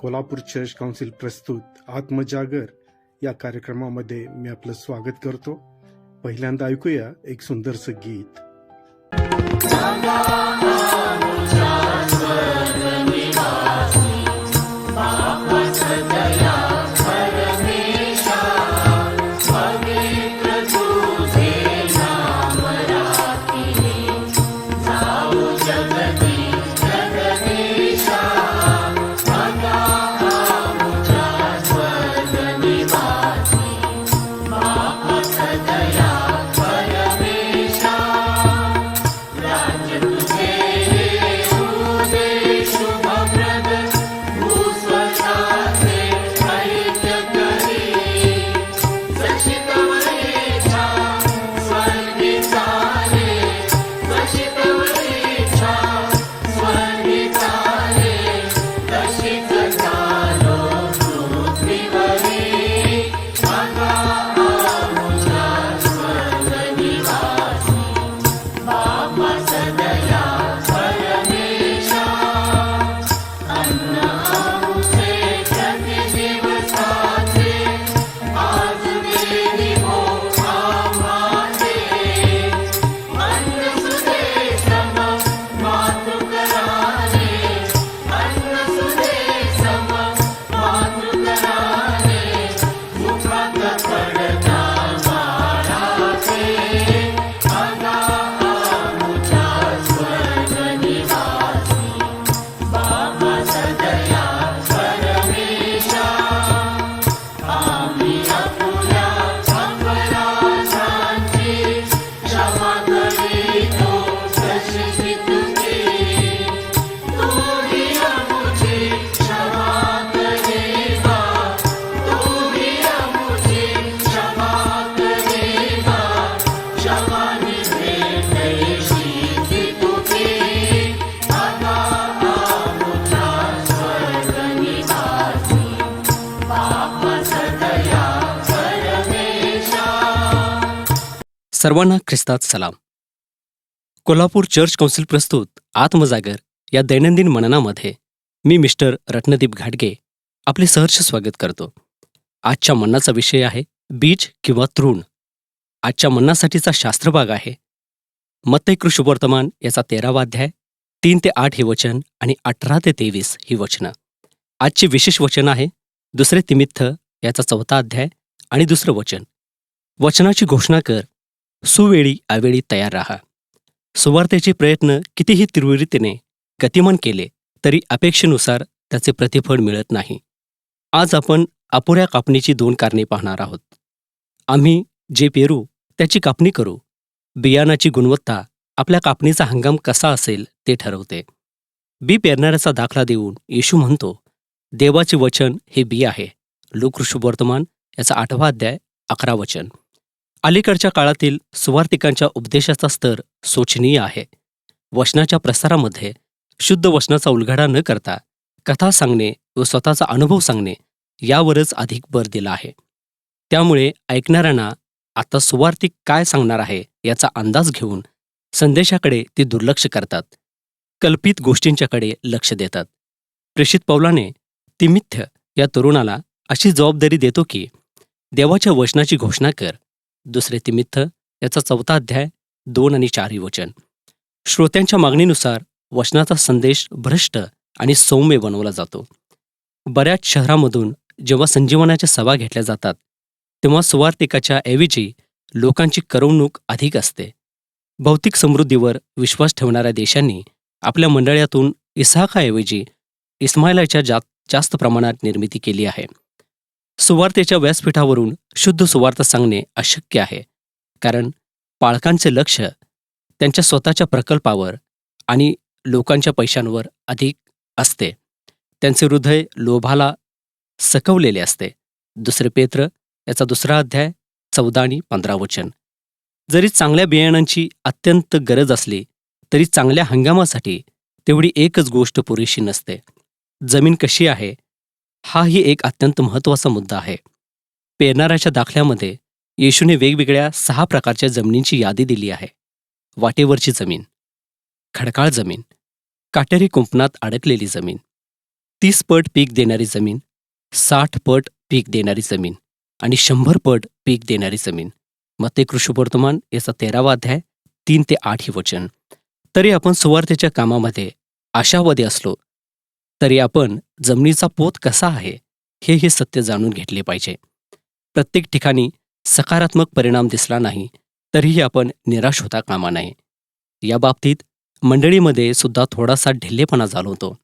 Kolhapur church council प्रस्तुत आत्मजागर या कार्यक्रमामध्ये मी आपलं स्वागत करतो. पहिल्यांदा ऐकूया एक सुंदरसं गीत. सर्वांना ख्रिस्तात सलाम. कोल्हापूर चर्च काउन्सिल प्रस्तुत आत्मजागर या दैनंदिन मननामध्ये मी मिस्टर रत्नदीप घाटगे आपले सहर्ष स्वागत करतो. आजच्या मननाचा विषय आहे बीज किंवा तृण. आजच्या मननासाठीचा शास्त्रभाग आहे मत्ती शुभवर्तमान याचा 13वा अध्याय 3 ते 8 हे वचन आणि 18 ते 23 ही वचनं. आजचे विशेष वचन आहे 2 तिमित्थ याचा 4था अध्याय आणि 2रं वचन. वचनाची घोषणा कर, सुवेळी अवेळी तयार राहा. सुवार्तेचे प्रयत्न कितीही तीव्रतेने गतिमान केले तरी अपेक्षेनुसार त्याचे प्रतिफळ मिळत नाही. आज आपण अपुऱ्या कापणीची 2 कारणे पाहणार आहोत. आम्ही जे पेरू त्याची कापणी करू. बियाणाची गुणवत्ता आपल्या कापणीचा हंगाम कसा असेल ते ठरवते. बी पेरणाऱ्याचा दाखला देऊन येशू म्हणतो, देवाचे वचन हे बी आहे. लूक शुभवर्तमान याचा 8वा अध्याय 11 वचन. अलीकडच्या काळातील सुवार्तिकांच्या उपदेशाचा स्तर शोचनीय आहे. वचनाच्या प्रसारामध्ये शुद्ध वचनाचा उलगडा न करता कथा सांगणे व स्वतःचा अनुभव सांगणे यावरच अधिक भर दिला आहे. त्यामुळे ऐकणाऱ्यांना आता सुवार्तिक काय सांगणार आहे याचा अंदाज घेऊन संदेशाकडे ते दुर्लक्ष करतात, कल्पित गोष्टींच्याकडे लक्ष देतात. प्रेषित पौलाने तिमित्थ या तरुणाला अशी जबाबदारी देतो की देवाच्या वचनाची घोषणा कर. 2 तिमित्थ याचा 4था अध्याय 2 आणि 4 ही वचन. श्रोत्यांच्या मागणीनुसार वचनाचा संदेश भ्रष्ट आणि सौम्य बनवला जातो. बऱ्याच शहरांमधून जेव्हा संजीवनाच्या सभा घेतल्या जातात तेव्हा सुवार्तिकाच्या ऐवजी लोकांची करमणूक अधिक असते. भौतिक समृद्धीवर विश्वास ठेवणाऱ्या देशांनी आपल्या मंडळातून इसहाकाऐवजी इस्माईलाच्या जास्त प्रमाणात निर्मिती केली आहे. सुवार्तेच्या व्यासपीठावरून शुद्ध सुवार्ता सांगणे अशक्य आहे, कारण पालकांचे लक्ष त्यांच्या स्वतःच्या प्रकल्पावर आणि लोकांच्या पैशांवर अधिक असते. त्यांचे हृदय लोभाला सकवलेले असते. 2 पेत्र याचा 2रा अध्याय 14 आणि 15 वचन. जरी चांगल्या बियाणांची अत्यंत गरज असली तरी चांगल्या हंगामासाठी तेवढी एकच गोष्ट पुरेशी नसते. जमीन कशी आहे हाही एक अत्यंत महत्त्वाचा मुद्दा आहे. पेरणाऱ्याच्या दाखल्यामध्ये येशूने वेगवेगळ्या 6 प्रकारच्या जमिनींची यादी दिली आहे. वाटेवरची जमीन, खडकाळ जमीन, काटेरी कुंपणात अडकलेली जमीन, 30 पट पीक देणारी जमीन, 60 पट पीक देणारी जमीन आणि 100 पट पीक देणारी जमीन. मत्ते कृषीवर्तमान याचा 13वा अध्याय 3 ते 8 ही वचन. तरी आपण सुवार्तेच्या कामामध्ये आशावादी असलो तरी आपण जमिनीचा पोत कसा आहे हे सत्य जाणून घेतले पाहिजे. प्रत्येक ठिकाणी सकारात्मक परिणाम दिसला नाही तरीही आपण निराश होता कामा नये. या बाबतीत मंडळीमध्ये सुद्धा थोडासा ढिल्लेपणा जाणवतो.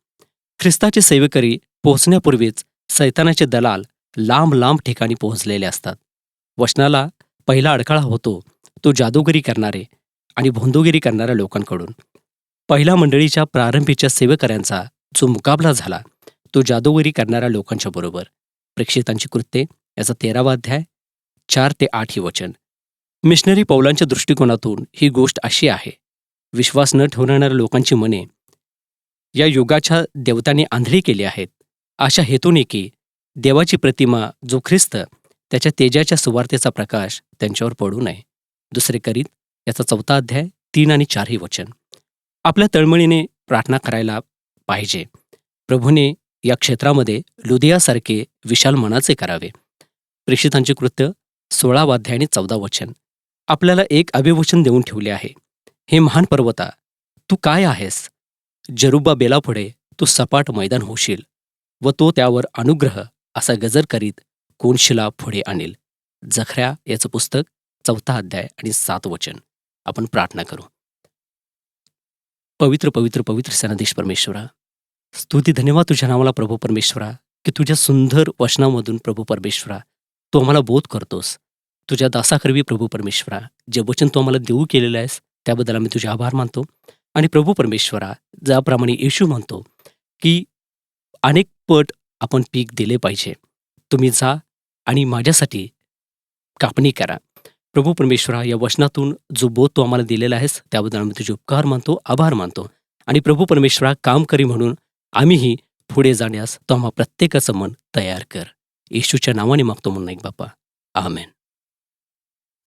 ख्रिस्ताचे सेवेकरी पोहोचण्यापूर्वीच सैतानाचे दलाल लांब लांब ठिकाणी पोहोचलेले असतात. वचनाला पहिला अडथळा होतो तो जादूगिरी करणारे आणि भोंदूगिरी करणाऱ्या लोकांकडून. पहिल्या मंडळीच्या प्रारंभीच्या सेवेकऱ्यांचा जो मुकाबला झाला तो जादूगिरी करणाऱ्या लोकांच्या बरोबर. प्रेक्षितांची कृत्ये याचा 13वा अध्याय 4 ते 8 ही वचन. मिशनरी पौलांच्या दृष्टिकोनातून ही गोष्ट अशी आहे. विश्वास न ठेवणाऱ्या लोकांची मने या युगाच्या देवतांनी आंधळी केली आहेत, अशा हेतूने की देवाची प्रतिमा जो ख्रिस्त त्याच्या तेजाच्या सुवार्तेचा प्रकाश त्यांच्यावर पडू नये. दुसरे करीत याचा 4था अध्याय 3 आणि 4 ही वचन. आपल्या तळमळीने प्रार्थना करायला पाहिजे. प्रभूने या क्षेत्रामध्ये लुदियासारखे विशाल मनाचे करावे. प्रेषितांची कृत्य 16वा अध्याय आणि 14 वचन. आपल्याला एक अभिवचन देऊन ठेवले आहे. हे महान पर्वता, तू काय आहेस? जरुब्बा बेलापुढे तू सपाट मैदान होशील व तो त्यावर अनुग्रह असा गजर करीत कोनशिला पुढे आणेल. जखऱ्या याचं पुस्तक 4था अध्याय आणि 7 वचन. आपण प्रार्थना करू. पवित्र पवित्र पवित्र सेनाधीश परमेश्वरा, स्तुती धन्यवाद तुझ्या नावाला प्रभू परमेश्वरा की तुझ्या सुंदर वचनामधून प्रभू परमेश्वरा तू आम्हाला बोध करतोस. तुझ्या दासाकरवी प्रभू परमेश्वरा जे वचन तू आम्हाला देऊ केलेलं आहेस त्याबद्दल आम्ही तुझे आभार मानतो. आणि प्रभू परमेश्वरा ज्याप्रमाणे येशू म्हणतो की अनेक पट आपण पीक दिले पाहिजे, तुम्ही जा आणि माझ्यासाठी कापणी करा. प्रभू परमेश्वरा या वचनातून जो बोध तू आम्हाला दिलेला आहेस त्याबद्दल आम्ही तुझे उपकार मानतो, आभार मानतो. आणि प्रभू परमेश्वरा काम करी म्हणून आम्हीही पुढे जाण्यास तो आम्हा प्रत्येकाचं मन तयार कर. येशूच्या नावाने मागतो म्हणून ऐक बाप्पा. आमेन.